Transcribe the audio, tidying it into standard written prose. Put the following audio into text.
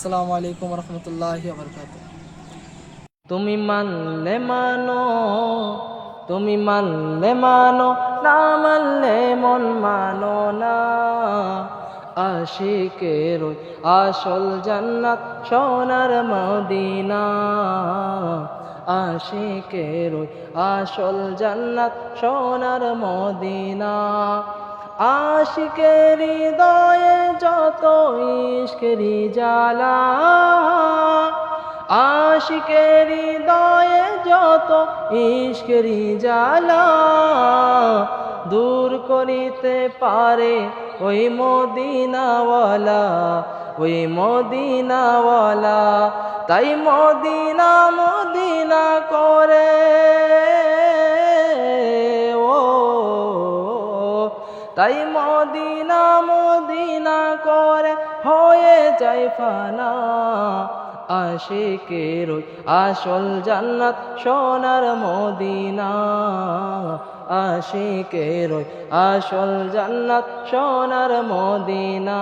আসসালামু আলাইকুম রহমতুল্লাহি ওয়া বারাকাতুহু। তুমি মানলে মানো, তুমি মানলে মানো, না মানলে মন মানো না। আশিকের ওই আসল জান্নাত সোনার মদিনা, আশিকের ওই আসল জান্নাত সোনার মদিনা। আশিকের হৃদয়ে যত ইশকেরি জ্বালা, আশিকের হৃদয়ে যত ইশকেরি জ্বালা, দূর করিতে পারে ওই মদিনাওয়ালা, ওই মদিনাওয়ালা। তাই মদিনা মদিনা করে ও, তাই মদিনা মদিনা করে হয়ে যায় ফানা। আশিকের ওই আসল জান্নাত সোনার মদিনা, আশিকের ওই আসল জান্নাত সোনার মদিনা।